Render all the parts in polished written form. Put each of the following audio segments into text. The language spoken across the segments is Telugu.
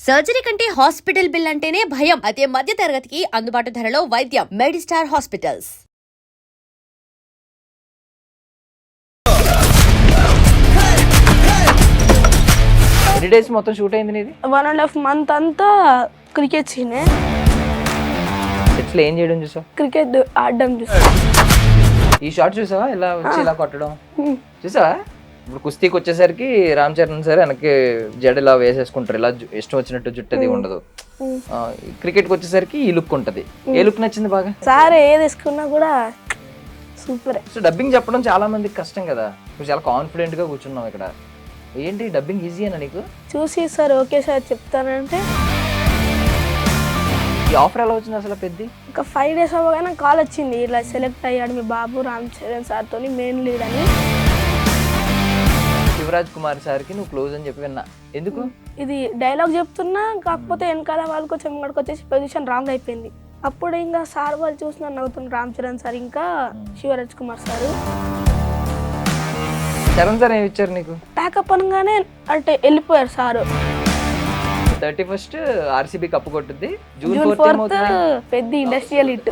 సర్జరీ కంటే హాస్పిటల్ బిల్ అంటేనే భయం. అదే మధ్య తరగతికి అందుబాటు ధరలో వైద్యం. Medistar hospitals. ఎన్ని డేస్ మొత్తం షూట్ అయింది నీది? 1.5 month అంతా క్రికెట్ సీనే. సెట్స్లో ఏం చేయడం చూసావు? క్రికెట్ ఆడడం చూసా. ఈ షాట్ చూసావా? ఇలా వచ్చి ఇలా కొట్టడం చూసావా? ఇప్పుడు కుస్తీకి వచ్చేసరికి రామ్ చరణ్ సార్ వెనక్కి జడ ఇలా వేసేసుకుంటారు, ఇలా ఇష్టం వచ్చినట్టు జుట్టది ఉండదు. క్రికెట్కి వచ్చేసరికి ఈ లుక్ ఉంటుంది. ఏ లుక్ నచ్చింది బాగా? సార్ ఏది వేసుకున్నా కూడా సూపర్. సో డబ్బింగ్ చెప్పడం చాలా మందికి కష్టం కదా, నువ్వు చాలా కాన్ఫిడెంట్గా కూర్చున్నావు ఇక్కడ. ఏంటి డబ్బింగ్ ఈజీ అన్న నీకు? చూసి సార్ ఓకే సార్ చెప్తానంటే ఈ ఆఫర్ ఎలా వచ్చింది అసలు? పెద్ద ఒక 5 days అవ్వగానే కాల్ వచ్చింది, ఇలా సెలెక్ట్ అయ్యాడు మీ బాబు రామ్ చరణ్ సార్తో మెయిన్ లీడ్ అని. శివరాజ్ కుమార్ సార్కి నువ్వు క్లోజ్ అని చెప్పి విన్నా. ఎందుకు? ఇది డైలాగ్ చెప్తున్నా, కాకపోతే వెనకాల వాళ్ళకి వచ్చి ముంగడికి వచ్చేసి పొజిషన్ రాంగ్ అయిపోయింది. అప్పుడు ఇంకా సార్ వాళ్ళు చూసిన నవ్వుతున్నారు, రామ్ చరణ్ సార్ ఇంకా శివరాజ్ కుమార్ సార్. చరణ్ సార్ ఏమి ఇచ్చారు నీకు? ప్యాకప్ అనగానే అంటే వెళ్ళిపోయారు సారు. 31st ఆర్సీబీ కప్పు కొట్టుద్ది, June 4th పెద్ద ఇండస్ట్రియల్ హిట్.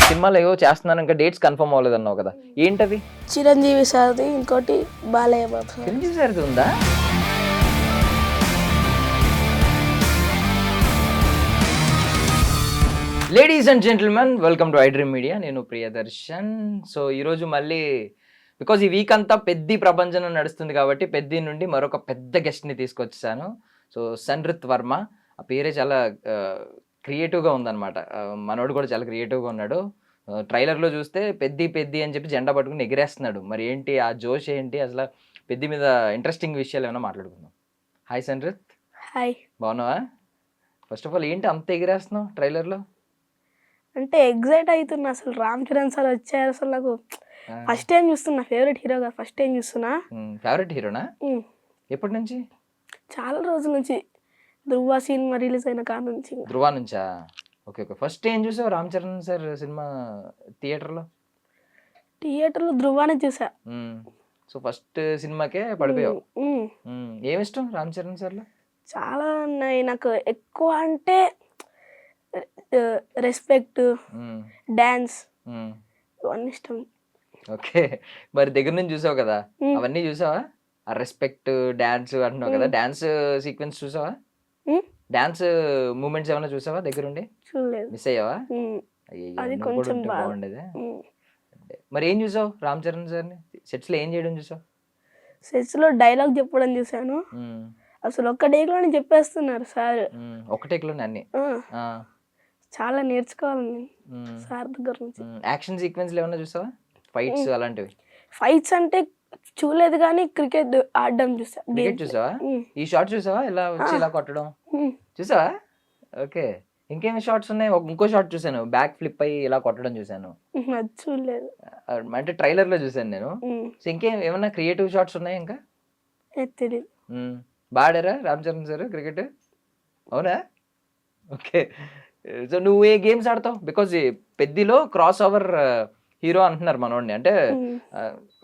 సినిమాలో ఏవో చేస్తున్నాను, ఇంకా డేట్స్ కన్ఫర్మ్ అవ్వలేదు అన్నావు కదా, ఏంటవి? చిరంజీవి సార్ది, ఇంకోటి బాలయ్య బాబు సార్. చిరంజీవి సార్ది ఉందా? Ladies and gentlemen, welcome to I dream media. నేను ప్రియదర్శన్. సో ఈరోజు మళ్ళీ బికాజ్ ఈ వీక్ అంతా పెద్ద ప్రపంచం నడుస్తుంది కాబట్టి పెద్ద నుండి మరొక పెద్ద గెస్ట్ని తీసుకొచ్చాను. సో సన్రిత్ వర్మ, ఆ పేరే చాలా క్రియేటివ్గా ఉందన్నమాట. మనోడు కూడా చాలా క్రియేటివ్గా ఉన్నాడు. ట్రైలర్లో చూస్తే పెద్ద అని చెప్పి జెండా పట్టుకుని ఎగిరేస్తున్నాడు. మరి ఏంటి ఆ జోష్ ఏంటి అసలు? పెద్ద మీద ఇంట్రెస్టింగ్ విషయాలు ఏమైనా మాట్లాడుకుందాం. హాయ్ సన్రిత్. హాయ్. బాగున్నావా? ఫస్ట్ ఆఫ్ ఆల్ ఏంటి అంత ఎగిరేస్తున్నావు ట్రైలర్లో? అంటే ఎగ్జైట్ అవుతున్నా, అసలు రామ్ చరణ్ సార్ వచ్చారు. అసలు నాకు ఫస్ట్ టైం చూస్తున్నా, ఫేవరెట్ హీరోగా ఫస్ట్ టైం చూస్తున్నా. ఫేవరెట్ హీరోనా? ఎప్పటి నుంచి? చాలా రోజుల నుంచి, ధృవ సినిమా రిలీజ్ అయిన కాడ నుంచి. ధృవ నుంచా? Okay okay. ఫస్ట్ ఏం చూసావు రామ్ చరణ్ సార్ సినిమా థియేటర్లో? థియేటర్లో ధృవానే చూసా. సో ఫస్ట్ సినిమాకే పడిపోయావు. ఏమి ఇష్టం రామ్ చరణ్ సార్లో? చాలా ఉన్నాయి నాకు. ఎక్కువ అంటే రెస్పెక్ట్, డాన్స్, ఇవన్నీ ఇష్టం. ఓకే. మరి దగ్గర నుంచి చూసావు కదా, అవన్నీ చూసావా? ఆ రెస్పెక్ట్, డాన్స్ అంటున్నావు కదా, డాన్స్ సీక్వెన్స్ చూసావా? డాన్స్ మూమెంట్స్ ఏమైనా చూసావా దగ్గరుండి? చూడలేదు. మిస్ అయ్యావా? అది కొంచెం బాగుండేది. మరి ఏం చూసావు రామ్ చరణ్ సార్ని సెట్స్లో? ఏం చేయడం చూసావు? సెట్స్లో డైలాగ్ చెప్పడం చూసాను. అసలు ఒక్క టేక్లోనే చెప్పేస్తున్నారు సార్. ఒక టేక్లోనే అన్ని? చాలా నేర్చుకోవాలి సార్ దగ్గర నుంచి. యాక్షన్ సీక్వెన్స్లు ఏమైనా చూసావా? ఫైట్స్ అలాంటివి? ఫైట్స్ అంటే చూడలేదు కానీ క్రికెట్ ఆడడం చూసా. క్రికెట్ చూసావా? ఈ షాట్ చూసావా? ఇలా వచ్చి ఇలా కొట్టడం చూసావా? ఓకే. ఇంకేమి షాట్స్ ఉన్నాయి? ఇంకో షాట్ చూసాను, బ్యాక్ ఫ్లిప్ అయ్యి ఇలా కొట్టడం చూసాను. అది చూడలేదు, అంటే ట్రైలర్లో చూసాను నేను. సో ఇంకేం ఏమన్నా క్రియేటివ్ షాట్స్ ఉన్నాయి ఇంకా? తెలియదు. బాడారా రామ్ చరణ్ సార్ క్రికెట్? అవునా? ఓకే. సో నువ్వు ఏ గేమ్స్ ఆడతావు? బికాజ్ పెద్దలో క్రాస్ ఓవర్ హీరో అంటున్నారు మనోడిని, అంటే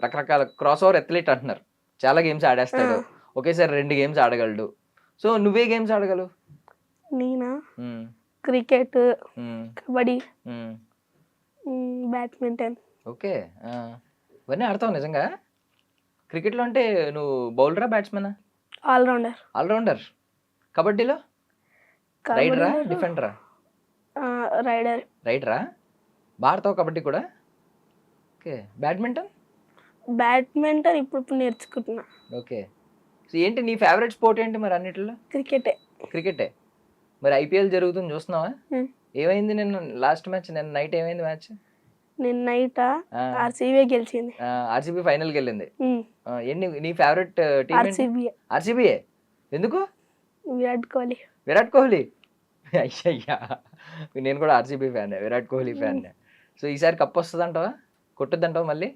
రకరకాల క్రాస్ ఓవర్ అథ్లీట్ అంటున్నారు. చాలా గేమ్స్ ఆడేస్తాడు, ఒకేసారి 2 గేమ్స్ ఆడగలడు. సో నువ్వే గేమ్స్ ఆడగలవు? నేనా? Cricket, kabaddi, badminton. ఓకే. ఇవన్నీ ఆడతావు నిజంగా? క్రికెట్లో అంటే నువ్వు బౌలరా బ్యాట్స్మెనా? ఆల్రౌండర్. ఆల్రౌండర్. కబడ్డీలో రైడరా డిఫెండరా? రైడర్. రైడరా? బాగా ఆడతావు కబడ్డీ కూడా? ఓకే. బ్యాడ్మింటన్? బ్యాడ్మింటన్ ఇప్పుడు నేర్చుకుంటున్నా. ఓకే. సో ఏంటి నీ ఫేవరెట్ స్పోర్ట్ ఏంటి మరి అన్నిటిలో? క్రికెటే. క్రికెటే. మరి ఐపీఎల్ జరుగుతుంది చూస్తున్నావా? ఏమైంది నిన్న లాస్ట్ మ్యాచ్? నిన్న నైట్ ఏమైంది మ్యాచ్? నిన్న నైట్ ఆర్సీబీ గెలిచింది. ఆర్సీబీ ఫైనల్కి వెళ్ళింది. ఏంటి నీ ఫేవరెట్ టీమ్? ఆర్సీబీయే. ఎందుకు? విరాట్ కోహ్లీ. విరాట్ కోహ్లీ? అయ్యయ్యా, నేను కూడా RCB fan, Virat Kohli fan. So ఈసారి కప్ వస్తుంది అంటావా? కొట్టుద్దంటావా? మళ్ళీ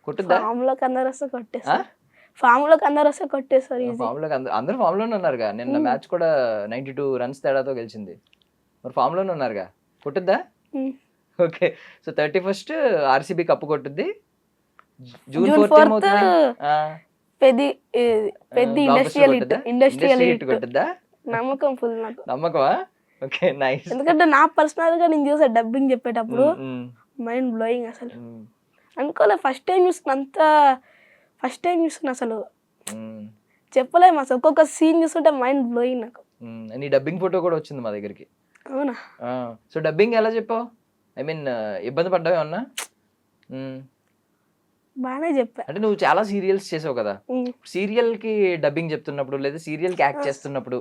కొట్టుద్దా? ఫామ్లోకి అందరూ వస్తే కొట్టేస్తారు. ఫామ్లోకి అందరూ ఫామ్లోనే ఉన్నారుగా. నిన్న మ్యాచ్ కూడా 92 runs తేడాతో గెలిచింది. మరి ఫామ్లోనే ఉన్నారుగా, కొట్టుద్దా? Okay. So 31st RCB cup కొట్టుద్ది, June 4th పెద్ద పెద్ద ఇండస్ట్రియల్ ఇండస్ట్రియల్ హిట్ కొట్టుద్దా? నమ్మకం ఫుల్ నాకు. నమ్మకమా? Okay, nice. ఎందుకంటే నా పర్సనల్ గా నేను చూసా డబ్బింగ్ చెప్పేటప్పుడు మైండ్ బ్లోయింగ్ అసలు. అనుకోలే ఫస్ట్ టైం చూస్తున్నా అసలు చెప్పలేము అసలు. ఒక్కొక్క సీన్ చూస్తుంటే మైండ్ బ్లోయింగ్ నాకు. నీ డబ్బింగ్ ఫోటో కూడా వచ్చింది మా దగ్గరికి. అవునా? సో డబ్బింగ్ ఎలా చెప్పావు? ఐ మీన్ ఇబ్బంది పడ్డావు ఏమన్నా? బాగానే చెప్పా. అంటే నువ్వు చాలా సీరియల్స్ చేసావు కదా, సీరియల్ కి డబ్బింగ్ చెప్తున్నప్పుడు లేదా సీరియల్ కి యాక్ట్ చేస్తున్నప్పుడు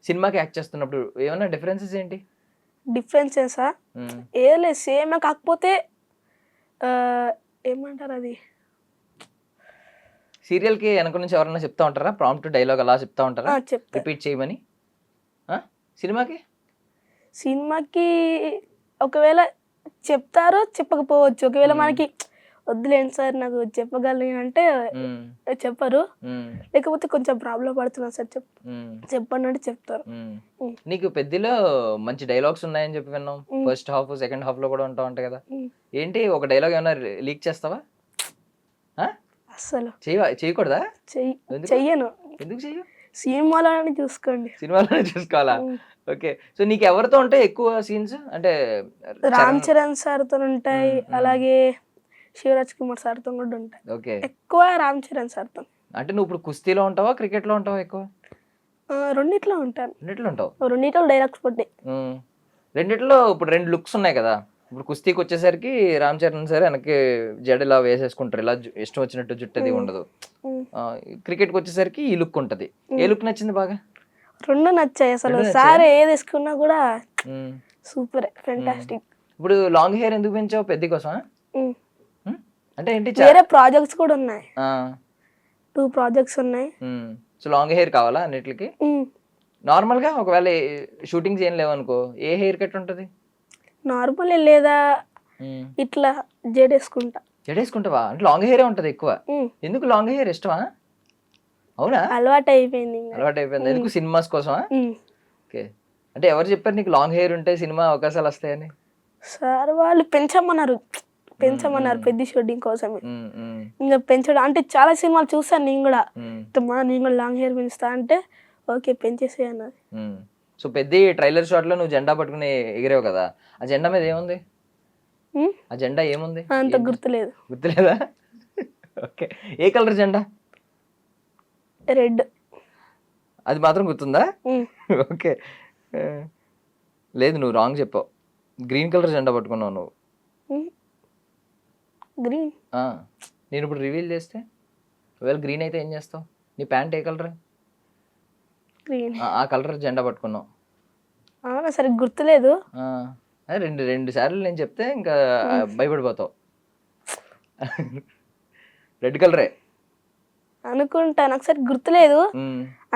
సినిమాకి యాక్ట్ చేస్తున్నప్పుడు ఏమన్నా డిఫరెన్సెస్ ఏంటి? డిఫరెన్సెసా? ఏ లేదు, సేమ్. కాకపోతే ఏమంటారు అది, సీరియల్ కి వెనక నుంచి ఎవరైనా చెప్తా ఉంటారా ప్రాంప్ట్ డైలాగ్ అలా చెప్తా ఉంటారా చెప్తా రిపీట్ చేయమని? సినిమాకి ఒకవేళ చెప్తారు, చెప్పకపోవచ్చు. ఒకవేళ మనకి వద్దులేండి సార్ నాకు చెప్పగలను అంటే చెప్పరు, లేకపోతే కొంచెం ప్రాబ్లం పడుతున్నా సార్ చెప్పండి అంటే చెప్తారు. నీకు పెద్దలో మంచి డైలాగ్స్ ఉన్నాయని చెప్పి విన్నాం. ఫస్ట్ హాఫ్ సెకండ్ హాఫ్ లో కూడా ఉంటాయి కదా, ఏంటి ఒక డైలాగ్ ఏమైనా లీక్ చేస్తావా? అసలు చేయకూడదా? చెయ్యను. ఎందుకు చెయ్యు? సినిమాలోనే చూసుకోండి. సినిమాలోనే చూసుకోవాలా? ఓకే. సో నీకు ఎవరితో ఉంటాయి ఎక్కువ సీన్స్? అంటే రామ్ చరణ్ సార్తో ఉంటాయి, అలాగే శివరాజ్ కుమార్ సార్తో కూడా ఉంటాయి. ఓకే. ఎక్కువ రామ్ చరణ్ సార్తో. అంటే నువ్వు ఇప్పుడు కుస్తీలో ఉంటావా క్రికెట్ లో ఉంటావా ఎక్కువ? రెండిట్లో ఉంటాను. రెండిట్లో ఉంటావు? రెండిట్లో డైలాగ్స్ పడ్డాయి. రెండిట్లో ఇప్పుడు రెండు లుక్స్ ఉన్నాయి కదా. ఇప్పుడు కుస్తీకి వచ్చేసరికి రామ్ చరణ్ సార్ వెనక్కి జడ ఇలా వేసేసుకుంటారు, ఇలా ఇష్టం వచ్చినట్టు జుట్టు అది ఉండదు. క్రికెట్కి వచ్చేసరికి ఈ లుక్ ఉంటది. ఏ లుక్ నచ్చింది బాగా? రెండు నచ్చాయి అసలు. సార్ ఏది వేసుకున్నా కూడా సూపర్, ఫెంటాస్టిక్. ఇప్పుడు లాంగ్ హెయిర్ ఎందుకు పెంచావు? పెద్ద కోసం అంటే ఏంటి? వేరే ప్రాజెక్ట్స్ కూడా ఉన్నాయి, 2 ప్రాజెక్ట్స్ ఉన్నాయి. సో లాంగ్ హెయిర్ కావాలా అన్నిటికి? నార్మల్ గా ఒకవేళ షూటింగ్స్ ఏం లేవనుకో ఏ హెయిర్ కట్ ఉంటది? నార్మల్ లేదా ఇట్లా జడేసుకుంటా. జడేసుకుంటావా? అంటే లాంగ్ హెయిర్ ఉంటది ఎక్కువ. ఎందుకు లాంగ్ హెయిర్ ఇష్టమా? అవునా? అలవాటు అయిపోయింది. ఎందుకు? సినిమాస్ కోసమా? ఓకే. అంటే ఎవరు చెప్పారు నీకు లాంగ్ హెయిర్ ఉంటే సినిమా అవకాశాలు వస్తాయని? సార్ వాళ్ళు పెంచమన్నారు పెద్ద షూటింగ్ కోసమే. ఇంకా పెంచడం అంటే చాలా సినిమాలు చూసాను నేను కూడా. నేను కూడా లాంగ్ హెయిర్ పెంచుతా అంటే ఓకే పెంచేసే అన్నది. సో పెద్ద ట్రైలర్ షాట్ లో నువ్వు జెండా పట్టుకుని ఎగిరావు కదా, ఆ జెండా మీద ఏముంది? ఆ జెండా ఏముంది? అంత గుర్తులేదు. గుర్తులేదా? ఓకే. ఏ కలర్ జెండా? రెడ్. అది మాత్రం గుర్తుందా? ఓకే. లేదు, నువ్వు రాంగ్ చెప్పావు. గ్రీన్ కలర్ జెండా పట్టుకున్నావు నువ్వు. గ్రీన్? నేను ఇప్పుడు రివీల్ చేస్తే ఒకవేళ గ్రీన్ అయితే ఏం చేస్తావు? నీ ప్యాంట్ ఏ కలర్? గ్రీన్. ఆ కలర్ జెండా పట్టుకున్నావు. అవునా? సరే గుర్తులేదు. రెండు సార్లు నేను చెప్తే ఇంకా భయపడిపోతావు. రెడ్ కలరే అనుకుంటా, నాకు సరే గుర్తులేదు.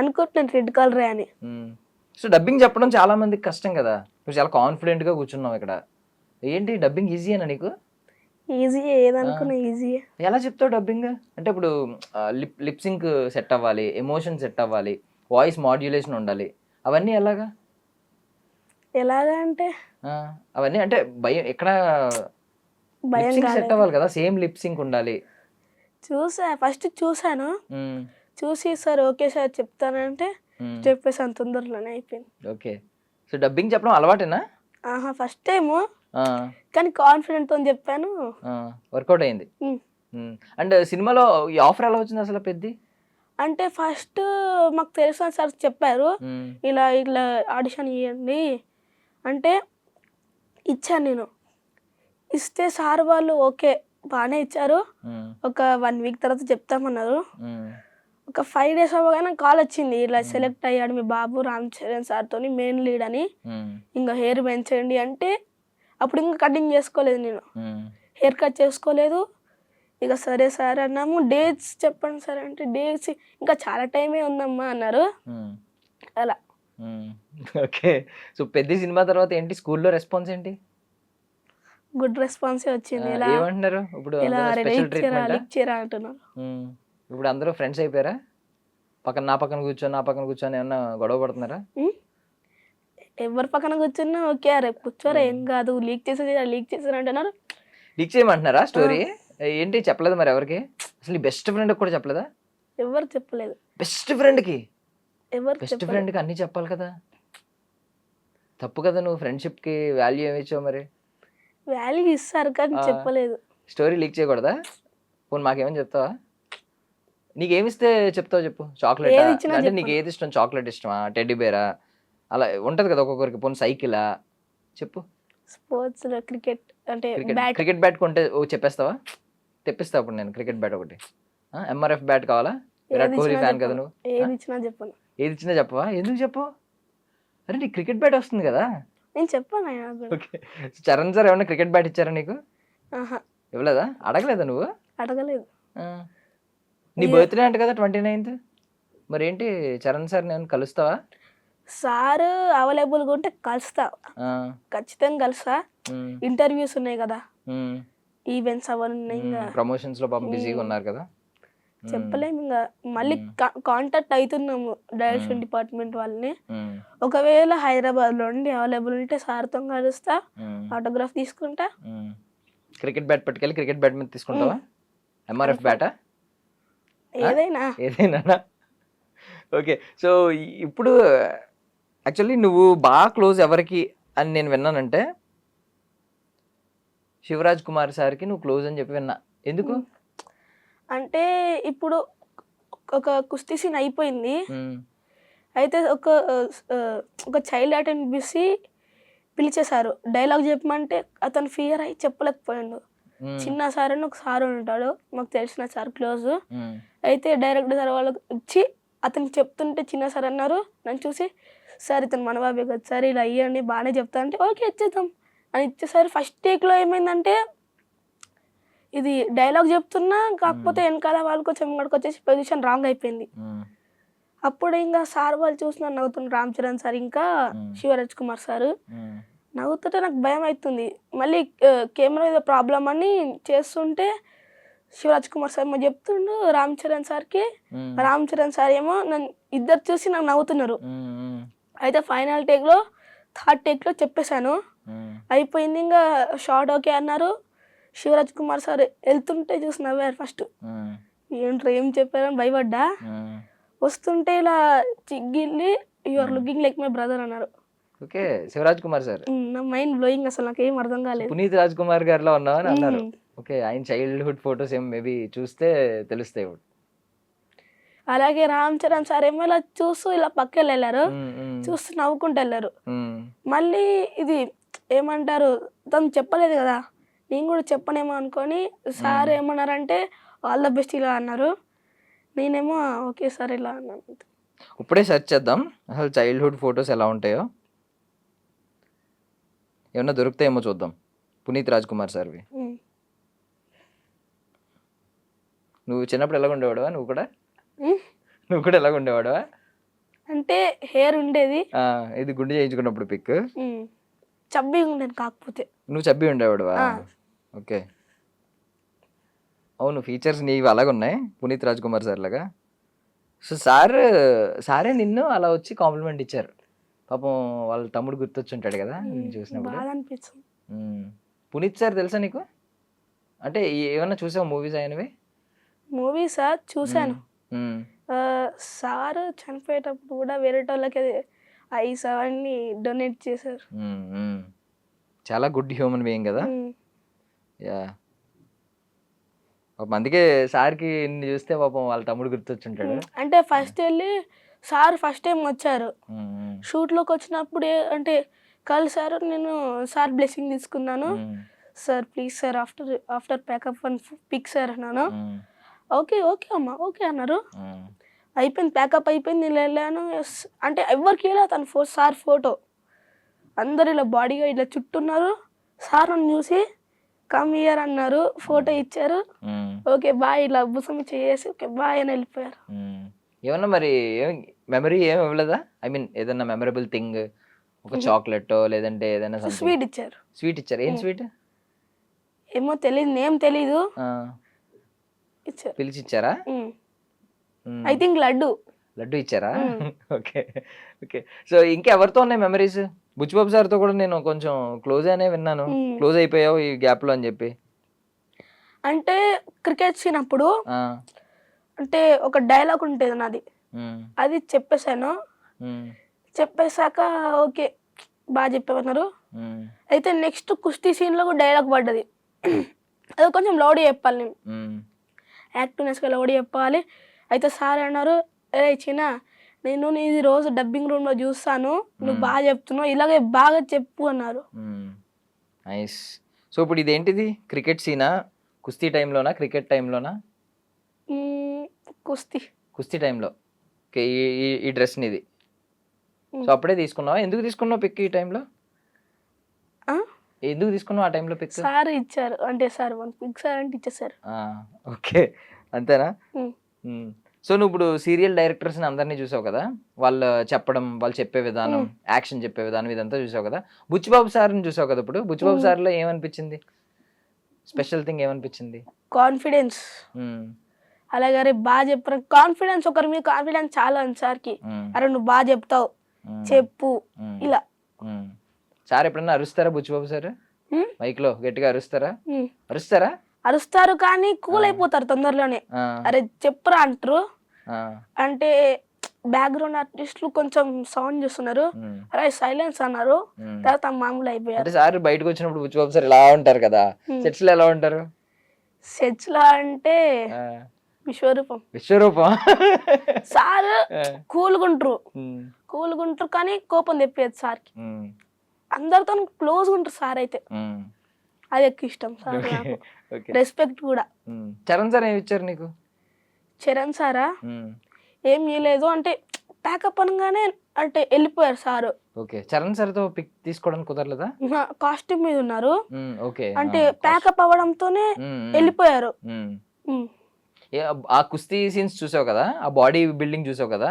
అనుకుంటున్నాను రెడ్ కలరే అని. సో డబ్బింగ్ చెప్పడం చాలా మందికి కష్టం కదా, నువ్వు చాలా కాన్ఫిడెంట్ గా కూర్చున్నావు ఇక్కడ. ఏంటి డబ్బింగ్ ఈజీయేనా నీకు? ఈజీ, ఏదనుకున్నా ఈజీ. ఎలా చెప్తావు డబ్బింగ్? అంటే ఇప్పుడు లిప్ సింక్ సెట్ అవ్వాలి, ఎమోషన్ సెట్ అవ్వాలి, వాయిస్ మాడ్యులేషన్ ఉండాలి, అవన్నీ ఎలాగా అంటే అవన్నీ అంటే భయం ఎక్కడ సెట్ అవ్వాలి కదా, సేమ్ లిప్ సింక్ ఉండాలి. ఫస్ట్ చూసాను, చూసి సార్ ఓకే సార్ చెప్తానంటే చెప్పేసాను, తొందరలోనే అయిపోయింది. ఓకే. సో డబ్బింగ్ చెప్పడం అలవాటేనా? ఫస్ట్ టైము, కానీ కాన్ఫిడెంట్ తో చెప్పాను, వర్కౌట్ అయింది. అండ్ సినిమాలో ఈ ఆఫర్ ఎలా వచ్చింది అసలు పెద్ద? అంటే ఫస్ట్ మాకు తెలిసిన సార్ చెప్పారు ఇలా ఆడిషన్ ఇవ్వండి అంటే ఇచ్చాను. నేను ఇస్తే సార్ వాళ్ళు ఓకే బాగానే ఇచ్చారు. ఒక 1 వీక్ తర్వాత చెప్తామన్నారు. ఒక 5 days అవ్వగానే కాల్ వచ్చింది, ఇలా సెలెక్ట్ అయ్యాడు మీ బాబు రామ్ చరణ్ సార్తో మెయిన్ లీడ్ అని, ఇంకా హెయిర్ పెంచండి అంటే అప్పుడు ఇంకా కటింగ్ చేసుకోలేదు, నేను హెయిర్ కట్ చేసుకోలేదు. ఇక సరే సార్ అన్నాము. డేట్స్ చెప్పండి సార్ అంటే డేట్స్ ఇంకా చాలా టైమే ఉందమ్మా అన్నారు. అలా. ఓకే. సో పెద్ద సినిమా తర్వాత ఏంటి స్కూల్లో రెస్పాన్స్ ఏంటి? గుడ్ రెస్పాన్సే వచ్చింది. ఏమంటున్నారు ఇప్పుడు? అంటున్నారు. ఇప్పుడు అందరూ ఫ్రెండ్స్ అయిపోయారా? నా పక్కన కూర్చొని ఏమన్నా గొడవ పడుతున్నారా? ఎవరి పక్కన కూర్చున్నా ఓకే రేపు కూర్చోరా ఏం కాదు, లీక్ చేసేది అంటున్నారు. లీక్ చేయమంటున్నారా స్టోరీ? ఏంటి చెప్పలేదు మరి ఎవరికి? అసలు బెస్ట్ ఫ్రెండ్ కూడా చెప్పలేదా? ఎవరు చెప్పలేదు. బెస్ట్ ఫ్రెండ్కి ఎవరు బెస్ట్ చెప్పలేదు. ఫ్రెండ్కి అన్నీ చెప్పాలి కదా, తప్పు కదా, నువ్వు ఫ్రెండ్షిప్కి వాల్యూ ఏమి ఇచ్చావు మరి? వాల్యూ ఇస్తారు కానీ ఆ. చెప్పలేదు. స్టోరీ లీక్ చేయకూడదా? పోనీ మాకేమని చెప్తావా? నీకేమిస్తే చెప్తావు చెప్పు. చాక్లెట్ ఏది ఇచ్చినా అంటే చెప్పను. నీకు ఏది ఇష్టం? చాక్లెట్ ఇష్టమా, టెడ్డీ బేరా, అలా ఉంటది కదా ఒక్కొక్కరికి. పోనీ సైకిలా చెప్పు. స్పోర్ట్స్ లో క్రికెట్ అంటే క్రికెట్ బ్యాట్. క్రికెట్ బ్యాట్ కొంటే చెప్పేస్తావా? తెప్పిస్తా అప్పుడు నేను క్రికెట్ బ్యాట్ ఒకటి. ఎంఆర్ఎఫ్ బ్యాట్ కావాలా? విరాట్ ఏది కోహ్లీ ఇచ్చినా ఫ్యాన్ కదా చెప్పను. నువ్వు. ఏది ఇచ్చినా చెప్పను. ఏది ఇచ్చినా చెప్పవా? ఎందుకు చెప్పు? అరే నీకు క్రికెట్ బ్యాట్ వస్తుంది కదా. నేను చెప్పాను ఆయన కూడా. ఓకే. చరణ్ సార్ ఏమన్నా క్రికెట్ బ్యాట్ ఇచ్చారా నీకు? ఆహా, ఇవ్వలేదా? అడగలేదా నువ్వు? అడగలేదు. ఆ. నీ బర్త్డే అంట కదా 29th. మరి ఏంటి చరణ్ సార్ నేను కలుస్తావా? సార్ అవైలబుల్గా ఉంటే కలుస్తా, ఆ, ఖచ్చితంగా కలుస్తా. ఉమ్, ఇంటర్వ్యూస్ ఉన్నాయి కదా, ఉమ్, ఈవెంట్స్ అవన్నీ ఉన్నాయి. ఇంకా ప్రమోషన్స్ లో పాపం బిజీగా ఉన్నారు కదా. చెప్పలేము. ఇంకా మళ్ళీ కాంటాక్ట్ అవుతున్నాము డైరెక్షన్ డిపార్ట్మెంట్ వాళ్ళని. ఉమ్, ఒకవేళ హైదరాబాద్లో ఉండి అవైలబుల్ ఉంటే సార్తో కలుస్తా, ఉమ్, ఆటోగ్రాఫ్ తీసుకుంటా. ఉమ్. క్రికెట్ బ్యాట్ పట్టుకెళ్ళి క్రికెట్ బ్యాట్ మీద తీసుకుంటావా? ఎంఆర్ఎఫ్ బ్యాటా? ఏదైనా ఏదైనా? ఓకే. సో ఇప్పుడు యాక్చువల్లీ నువ్వు బాగా క్లోజ్ ఎవరికి అని నేను విన్నానంటే శివరాజ్ కుమార్ సార్కి నువ్వు క్లోజ్ అని చెప్పి విన్నా. ఎందుకు? అంటే ఇప్పుడు ఒక కుస్తీ సీన్ అయిపోయింది. ఉమ్, అయితే ఒక చైల్డ్ అటెండ్ పిలిచి పిలిచేశారు, డైలాగ్ చెప్పమంటే అతను ఫియర్ అయ్యి చెప్పలేకపోయాడు. ఉమ్, చిన్న సార్ అని ఒక సార్ ఉంటాడు, మాకు తెలిసిన సార్ క్లోజ్. ఉమ్, అయితే డైరెక్టర్ సార్ వాళ్ళకి ఇచ్చి అతను చెప్తుంటే చిన్న సార్ అన్నారు, నన్ను చూసి సార్ ఇతను మన బాబే కదా సార్, ఇలా అయ్యండి బాగానే చెప్తా అంటే ఓకే ఇచ్చేద్దాం అని ఇచ్చేసారి. ఫస్ట్ టేక్లో ఏమైందంటే ఇది డైలాగ్ చెప్తున్నా, కాకపోతే వెనకాల వాళ్ళు కొంచెం ఇక్కడికి వచ్చేసి పొజిషన్ రాంగ్ అయిపోయింది. ఉమ్, అప్పుడు ఇంకా సార్ వాళ్ళు చూసిన నవ్వుతున్నారు, రామ్ చరణ్ సార్ ఇంకా శివరాజ్ కుమార్ సార్ ఉమ్, నవ్వుతుంటే నాకు భయం అవుతుంది. మళ్ళీ కెమెరా ఏదో ప్రాబ్లం అని చేస్తుంటే శివరాజ్ కుమార్ సార్ ఏమో చెప్తుండు రామ్ చరణ్ సార్కి, ఉమ్, రామ్ చరణ్ సార్ ఏమో నన్ను ఇద్దరు చూసి నాకు నవ్వుతున్నారు. ఉమ్, అయితే ఫైనల్ టేక్లో థర్డ్ టేక్లో చెప్పేశాను, ఉమ్, అయిపోయింది. ఇంకా షార్ట్ ఓకే అన్నారు. శివరాజ్ కుమార్ సార్ వెళ్తుంటే చూసి నవ్వారు ఫస్ట్, ఉమ్, ఏంట్రా ఏం చెప్పారని భయపడ్డా. ఉమ్. వస్తుంటే ఇలా చిగ్గిల్లి your looking like my brother అన్నారు. ఓకే. శివరాజ్ కుమార్ సార్ నా మైండ్ బ్లోయింగ్, అసలు నాకు ఏం అర్థం కాలేదు. పునీత్ రాజ్ కుమార్ గారిలో ఉన్నావు అని అన్నారు. ఓకే. ఆయన చైల్డ్హుడ్ ఫొటోస్ ఏం మేబీ చూస్తే తెలుస్తాయి. అలాగే రామ్ చరణ్ సార్ ఏమో ఇలా చూస్తూ ఇలా పక్కకి వెళ్ళారు, ఉమ్, ఉమ్, చూస్తూ నవ్వుకుంటూ వెళ్ళారు. ఉమ్, మళ్ళీ ఇది ఏమంటారు, తను చెప్పలేదు కదా, నేను కూడా చెప్పనేమో అనుకొని సార్ ఏమన్నారంటే ఆల్ ద బెస్ట్ ఇలా అన్నారు. నేనేమో ఓకే సార్ ఇలా అన్నాను. ఇప్పుడే సెర్చ్ చేద్దాం అసలు చైల్డ్హుడ్ ఫొటోస్ ఎలా ఉంటాయో, ఏమన్నా దొరుకుతాయేమో చూద్దాం పునీత్ రాజ్ కుమార్ సార్వి. ఉమ్. నువ్వు చిన్నప్పుడు ఎలాగ ఉండేవాడువా? నువ్వు కూడా ఉమ్. ఎలాగ ఉండేవాడువా? అంటే హెయిర్ ఉండేది, ఇది గుండె చేయించుకున్నప్పుడు పిక్. చబ్బీగా ఉండేది కాకపోతే. నువ్వు చబ్బి ఉండేవాడువా? ఆ. ఓకే. అవును, ఫీచర్స్ నీవి అలాగ ఉన్నాయి పునీత్ రాజ్ కుమార్ సార్ లాగా. సో సారే నిన్ను అలా వచ్చి కాంప్లిమెంట్ ఇచ్చారు. పాపం వాళ్ళ తమ్ముడు గుర్తొచ్చుంటాడు కదా నిన్ను చూసినప్పుడు. బాగా అనిపించింది. పునీత్ సార్ తెలుసా నీకు? అంటే ఏమన్నా చూసావు మూవీస్ అయినవి? మూవీసా చూశాను. సార్ చనిపోయేటప్పుడు కూడా వేరే వాళ్ళకి ఐస్ అవన్నీ డొనేట్ చేశారు. చాలా గుడ్ హ్యూమన్ బీయింగ్ కదా. యా. పాపం అందుకే సార్కి నిన్ను చూస్తే పాపం వాళ్ళ తమ్ముడు గుర్తొచ్చుంటాడు. అంటే ఫస్ట్ వెళ్ళి సార్ ఫస్ట్ టైం వచ్చారు, షూట్లోకి వచ్చినప్పుడు అంటే కలిసారు. నేను సార్ బ్లెస్సింగ్ తీసుకున్నాను. Sir please sir after pack up one pic sir అన్నాను. ఓకే ఓకే అమ్మా ఓకే అన్నారు. అయిపోయింది, ప్యాకప్ అయిపోయింది, నేను వెళ్ళాను. అంటే ఎవరికి వెళ్ళా తను సార్ ఫోటో అందరు ఇలా బాడీగా ఇలా చుట్టున్నారు. సార్ నన్ను చూసి కమ్ హియర్ అన్నారు, ఫోటో ఇచ్చారు. ఓకే బాయ్ ఇలా బుసం చేసి ఓకే బాయ్ అని వెళ్ళిపోయారు. ఏమన్నా మరి మెమరీ ఏమి ఇవ్వలేదా? ఐ మీన్ ఏదన్నా మెమరబుల్ థింగ్, ఒక చాక్లెట్ లేదంటే ఏదైనా స్వీట్ ఇచ్చారు. స్వీట్ ఇచ్చారు? ఏం స్వీట్? ఏమో తెలియదు, నేమ్ తెలీదు, ఇచ్చారు. పిలిచి ఇచ్చారా? ఐ థింక్ లడ్డు ఇచ్చారా? Okay okay. సో ఇంకెవరితో ఉన్నాయి మెమరీస్? బుచ్చిబాబు సార్తో కూడా నేను కొంచెం క్లోజ్ అనే విన్నాను. క్లోజ్ అయిపోయావు ఈ గ్యాప్ లో అని చెప్పి. అంటే క్రికెట్ సీన్ అప్పుడు అంటే ఒక డైలాగ్ ఉంటుంది నాది, అది చెప్పేశాను. చెప్పేశాక ఓకే బాగా చెప్పేమన్నారు. అయితే నెక్స్ట్ కుస్తీ సీన్లో కూడా డైలాగ్ పడ్డది. అది కొంచెం లౌడీ చెప్పాలి, నేను యాక్టివ్నెస్గా లౌడీ చెప్పాలి. అయితే సార్ అన్నారు, ఏ చిన్న నేను నీది రోజు డబ్బింగ్ రూమ్లో చూస్తాను, నువ్వు బాగా చెప్తున్నావు, ఇలాగే బాగా చెప్పు అన్నారు. నైస్. సో ఇప్పుడు ఇదేంటిది, క్రికెట్ సీనా, కుస్తీ టైంలోనా, క్రికెట్ టైంలోనా? కుస్తీ టైంలో. ఓకే, ఈ డ్రెస్ నీది. సో అప్పుడే తీసుకున్నావా? ఎందుకు తీసుకున్నావు పిక్ ఈ టైంలో? ఎందుకు తీసుకున్నావు ఆ టైంలో పిక్? సార్ ఇచ్చారు, అంటే సార్ పిక్ సార్ అంటే ఇచ్చేసారు. ఓకే, అంతేనా? సో నువ్వు ఇప్పుడు సీరియల్ డైరెక్టర్స్ని అందరినీ చూసావు కదా, వాళ్ళు చెప్పడం, వాళ్ళు చెప్పే విధానం, యాక్షన్ చెప్పే విధానం, ఇదంతా చూసావు కదా. బుచ్చిబాబు సార్ని చూసావు కదా. ఇప్పుడు బుచ్చిబాబు సార్లో ఏమనిపించింది, స్పెషల్ థింగ్ ఏమనిపించింది? కాన్ఫిడెన్స్. అలాగే అరే బాగా చెప్పారు, కాన్ఫిడెన్స్, ఒకరి మీద కాన్ఫిడెన్స్ చాలా ఉంది సార్కి. అరే నువ్వు బాగా చెప్తావు, చెప్పు ఇలా. సార్ ఎప్పుడన్నా అరుస్తారా బుచ్చిబాబు సార్? మైక్ లో గట్టిగా అరుస్తారా? అరుస్తారు కానీ కూల్ అయిపోతారు తొందరలోనే. అరే చెప్పురా అంటారు. అంటే బ్యాక్గ్రౌండ్ ఆర్టిస్టులు కొంచెం సౌండ్ చేస్తున్నారు, అరే సైలెన్స్ అన్నారు, తర్వాత మామూలు అయిపోయారు. సార్ బయటకు వచ్చినప్పుడు బుచ్చిబాబు సార్ ఇలా ఉంటారు కదా, సెట్స్ లో ఎలా ఉంటారు? సెట్స్ లో అంటే విశ్వరూపం. సార్ కూల్గుంటారు కానీ కోపం తెప్పేది సార్కి. అందరితో క్లోజ్ ఉంటారు సార్ అయితే, అది ఎక్కువ ఇష్టం సార్. రెస్పెక్ట్ కూడా. చరణ్ సార్ ఏమి ఇచ్చారు నీకు? చరణ్ సారా ఏం చేయలేదు, అంటే ప్యాకప్ అనగానే అంటే వెళ్ళిపోయారు సారు. ఓకే, చరణ్ సార్ తో పిక్ తీసుకోవడానికి కుదరలేదా? కాస్ట్యూమ్ మీద ఉన్నారు, ఓకే, అంటే ప్యాకప్ అవ్వడంతోనే వెళ్ళిపోయారు. ఆ కుస్తీ సీన్స్ చూసావు కదా, ఆ బాడీ బిల్డింగ్ చూసావు కదా.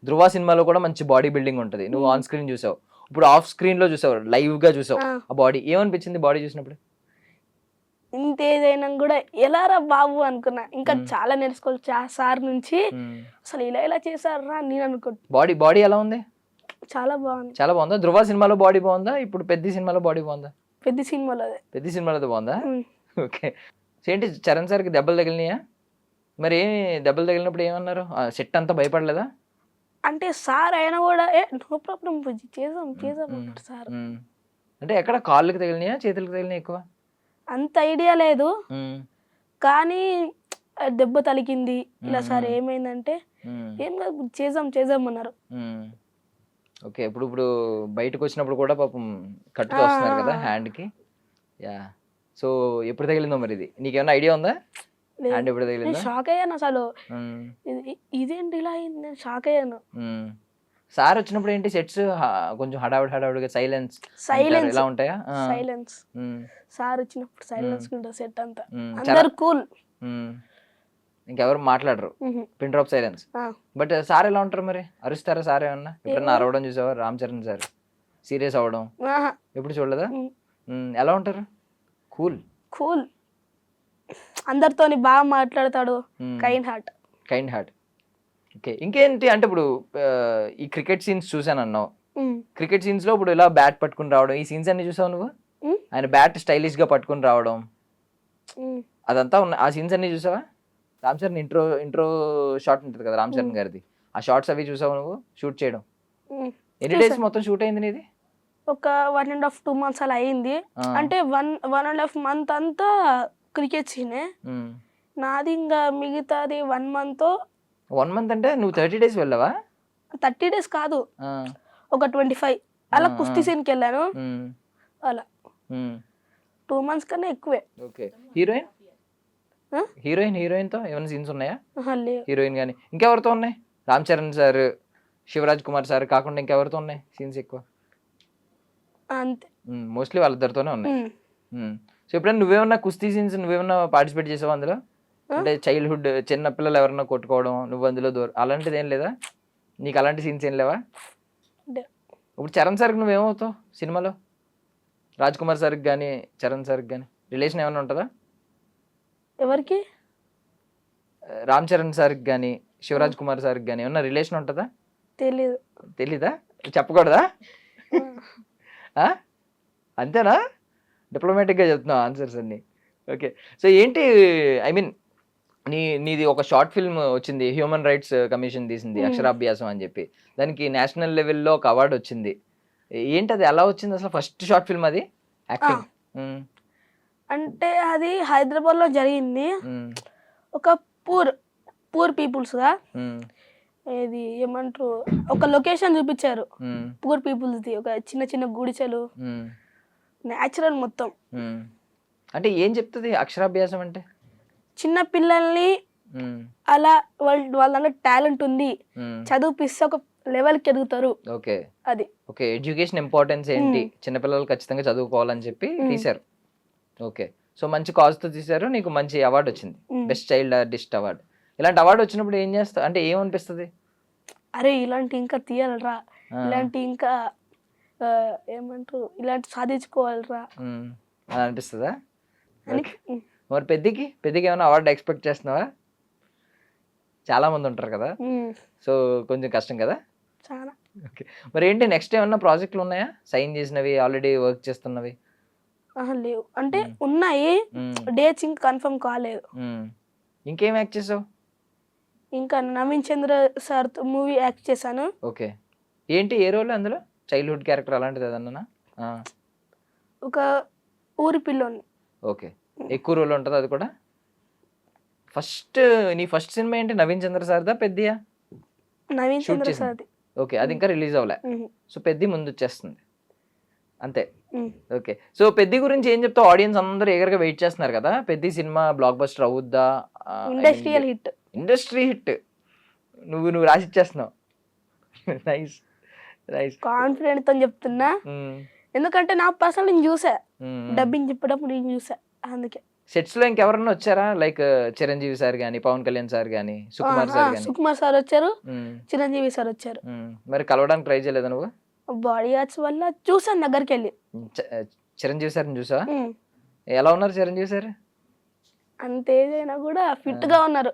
ధృవ సినిమాలో కూడా మంచి బాడీ బిల్డింగ్ ఉంటది, నువ్వు ఆన్ స్క్రీన్ చూసావు, ఇప్పుడు ఆఫ్ స్క్రీన్ లో చూసావు, లైవ్ గా చూసావు. ఆ బాడీ ఏమనిపించింది బాడీ చూసినప్పుడు? ఇంతేదైనా కూడా ఎలారా బాబు అనుకున్నా, ఇంకా చాలా నేర్చుకోవచ్చు ఆ సార్ నుంచి. అసలు ఇలా చేశారా నేను అనుకుంటా. బాడీ ఎలా ఉంది? చాలా బాగుంది. చాలా బాగుందా? ధృవ సినిమాలో బాడీ బాగుందా, ఇప్పుడు పెద్ద సినిమాలో బాడీ బాగుందా? పెద్ద సినిమాలో బాగుందా? ఓకే. ఏంటి చరణ్ సార్కి దెబ్బలు తగిలినాయా? మరి దెబ్బలు తగిలినప్పుడు ఏమన్నారు? సెట్ అంతా భయపడలేదా? అంటే సార్ అయినా కూడా నో ప్రాబ్లం చేద్దాం అన్నారు సార్. అంటే ఎక్కడ కాళ్ళకి తగిలినాయా, చేతులకు తగిలినాయా ఎక్కువ? అంత ఐడియా లేదు కానీ దెబ్బ తలిగింది ఇలా. సార్ ఏమైందంటే ఏం కాదు చేద్దాం అన్నారు. ఓకే, ఇప్పుడు బయటకు వచ్చినప్పుడు కూడా పాపం కట్టుకు వస్తున్నారు కదా హ్యాండ్కి. యా, సో ఎప్పుడు తగిలిందో మరి ఇది నీకేమైనా ఐడియా ఉందా? హ్యాండ్ ఎప్పుడు తగిలిందో? షాక్ అయ్యాను అసలు, ఇదేంటి ఇలా అయింది, నేను షాక్ అయ్యాను. సార్ వచ్చినప్పుడు ఏంటి సెట్స్ కొంచెం హడావుడిగా సైలెన్స్ ఎలా ఉంటాయా? సైలెన్స్. సార్ వచ్చినప్పుడు సైలెన్స్ ఉంటుంది సెట్ అంతా, అందరు కూల్, ఇంకెవరు మాట్లాడరు, pin drop silence. But sir ఎలా ఉంటారు మరి? అరుస్తారా సార్ ఏమన్నా? ఎప్పుడన్నా అరవడం చూసావా రామ్ చరణ్ సార్ సీరియస్ అవ్వడం ఎప్పుడు చూడలేదా? ఎలా ఉంటారు? కూల్, అందరితోని బాగా మాట్లాడతాడు, కైండ్ హార్ట్. ఓకే, ఇంకేంటి అంటే ఇప్పుడు ఈ క్రికెట్ సీన్స్ చూసాను అన్నావు, క్రికెట్ సీన్స్ లో ఇప్పుడు ఇలా బ్యాట్ పట్టుకుని రావడం, ఈ సీన్స్ అన్ని చూసావు నువ్వు? ఆయన బ్యాట్ స్టైలిష్ గా పట్టుకుని రావడం అదంతా ఉన్న ఆ సీన్స్ అన్ని చూసావా? రామ్ చరణ్ ఇంట్రో షాట్ ఉంటుంది కదా రామ్ చరణ్ గారిది, ఆ షార్ట్స్ అవి చూసావు నువ్వు షూట్ చేయడం? ఎన్ని డేస్ మొత్తం షూట్ అయింది నీది? ఒక 1.5-2 months అలా అయింది. అంటే 1.5 month అంతా క్రికెట్ సీనే నాది, ఇంకా మిగతాది 1 month. 1 month అంటే నువ్వు 30 days వెళ్ళావా? 30 days కాదు, ఒక 25 అలా కుస్తీ సీన్కి వెళ్ళాను. అలా 2 months కన్నా ఎక్కువే. ఓకే, హీరోయిన్ తో ఏమైనా సీన్స్ ఉన్నాయా? హీరోయిన్ కానీ ఇంకెవరితో ఉన్నాయి? రామ్ చరణ్ సార్, శివరాజ్ కుమార్ సార్ కాకుండా ఇంకెవరితో ఉన్నాయి సీన్స్ ఎక్కువ? అంతే, మోస్ట్లీ వాళ్ళిద్దరితోనే ఉన్నాయి. సో ఎప్పుడైనా నువ్వేమన్నా కుస్తీ సీన్స్ నువ్వేమన్నా పార్టిసిపేట్ చేసావు అందులో? అంటే చైల్డ్హుడ్ చిన్న పిల్లలు ఎవరన్నా కొట్టుకోవడం, నువ్వు అందులో అలాంటిది ఏం లేదా నీకు? అలాంటి సీన్స్ ఏం లేవా? ఇప్పుడు చరణ్ సార్కి నువ్వేమవుతావు సినిమాలో? రాజ్ కుమార్ సార్కి కానీ చరణ్ సార్కి కానీ రిలేషన్ ఏమైనా ఉంటుందా? ఎవరికి? రామ్ చరణ్ సార్కి కానీ శివరాజ్ కుమార్ సార్కి కానీ ఏమన్నా రిలేషన్ ఉంటుందా? తెలీదా? చెప్పకూడదా? అంతేనా? డిప్లొమాటిక్గా చెప్తున్నావు ఆన్సర్స్ అన్ని. ఓకే, సో ఏంటి ఐ మీన్ నీది ఒక షార్ట్ ఫిల్మ్ వచ్చింది, హ్యూమన్ రైట్స్ కమిషన్ తీసింది, అక్షరాభ్యాసం అని చెప్పి. దానికి నేషనల్ లెవెల్లో ఒక అవార్డు వచ్చింది. ఏంటి అది, ఎలా వచ్చింది అసలు? ఫస్ట్ షార్ట్ ఫిల్మ్ అది యాక్టింగ్? అంటే అది హైదరాబాద్లో జరిగింది. ఒక పూర్ పీపుల్స్గా ఇది ఏమంటారు, ఒక లొకేషన్ చూపించారు పూర్ పీపుల్స్ది. ఒక చిన్న చిన్న గుడిసెలు, న్యాచురల్ మొత్తం. అంటే ఏం చెప్తుంది అక్షరాభ్యాసం అంటే? చిన్న పిల్లల్ని అలా వాళ్ళ టాలెంట్ ఉంది, చదివిపిస్తే ఒక లెవెల్కి ఎదుగుతారు. ఓకే, అది ఓకే. ఎడ్యుకేషన్ ఇంపార్టెన్స్ ఏంటి, చిన్నపిల్లలు ఖచ్చితంగా చదువుకోవాలని చెప్పి తీశారు. ఓకే, సో మంచి కాజ్తో తీశారు, నీకు మంచి అవార్డు వచ్చింది, బెస్ట్ చైల్డ్ ఆర్టిస్ట్ అవార్డు. ఇలాంటి అవార్డు వచ్చినప్పుడు ఏం చేస్తావు, అంటే ఏమనిపిస్తుంది? అరే ఇలాంటి ఇంకా తీయాలరా, ఇలాంటి ఇంకా ఏమంటారు, ఇలాంటి సాధించుకోవాలరా అని అనిపిస్తుందా? మరి పెద్దకి ఏమైనా అవార్డు ఎక్స్పెక్ట్ చేస్తున్నావా? చాలా మంది ఉంటారు కదా, సో కొంచెం కష్టం కదా. చాలా. ఓకే, మరి ఏంటి నెక్స్ట్ ఏమన్నా ప్రాజెక్టులు ఉన్నాయా, సైన్ చేసినవి, ఆల్రెడీ వర్క్ చేస్తున్నవి? లేవు, అంటే ఉన్నాయి, డేట్స్ ఇంకా కన్ఫర్మ్ కాలేదు. ఇంకేం యాక్ట్ చేసావు? ఇంకా నవీన్ చంద్ర సార్ మూవీ యాక్ట్ చేశాను. ఓకే, ఏంటి, ఏ రోల్ అందులో? చైల్డ్హుడ్ క్యారెక్టర్ అలాంటిది ఏదన్నా? ఒక ఊరి పిల్లోని. ఓకే, ఎక్కువ రోల్ ఉంటుంది అది కూడా. నీ ఫస్ట్ సినిమా ఏంటి, నవీన్ చంద్ర సార్దా పెద్దియా? నవీన్ చంద్ర సార్ది. ఓకే, అది ఇంకా రిలీజ్ అవ్వలే, సో పెద్ది ముందు వచ్చేస్తుంది అంతే. ఓకే, సో పెద్ది గురించి ఏం చెప్తావు? ఆడియన్స్ అందరూ ఎగరగా వెయిట్ చేస్తున్నారు కదా, పెద్ది సినిమా బ్లాక్ బస్టర్ అవుద్దా? ఇండస్ట్రీ హిట్ నువ్వు రాసిచ్చేస్తున్నావు. నైస్ నైస్, కాన్ఫిడెంట్ తో చెప్తున్నా, ఎందుకంటే నా పర్సనల్ నేను చూసా, డబ్బింగ్ చెప్పేటప్పుడు నేను చూసా, అందుకే. సెట్స్ లో ఇంకెవరన్నా వచ్చారా, లైక్ చిరంజీవి సార్ గానీ, పవన్ కళ్యాణ్ సార్ గానీ, సుకుమార్ సార్ గానీ? సుకుమార్ సార్ వచ్చారు, చిరంజీవి సార్ వచ్చారు. మరి కలవడానికి ట్రై చేయలేదా నువ్వు? బాడీ ఆర్ట్స్ వల్ల చూసాను దగ్గరికి వెళ్ళి. చిరంజీవి సార్ని చూసావా? ఎలా ఉన్నారు చిరంజీవి సార్? అంత ఏజ్ అయినా కూడా ఫిట్ గా ఉన్నారు.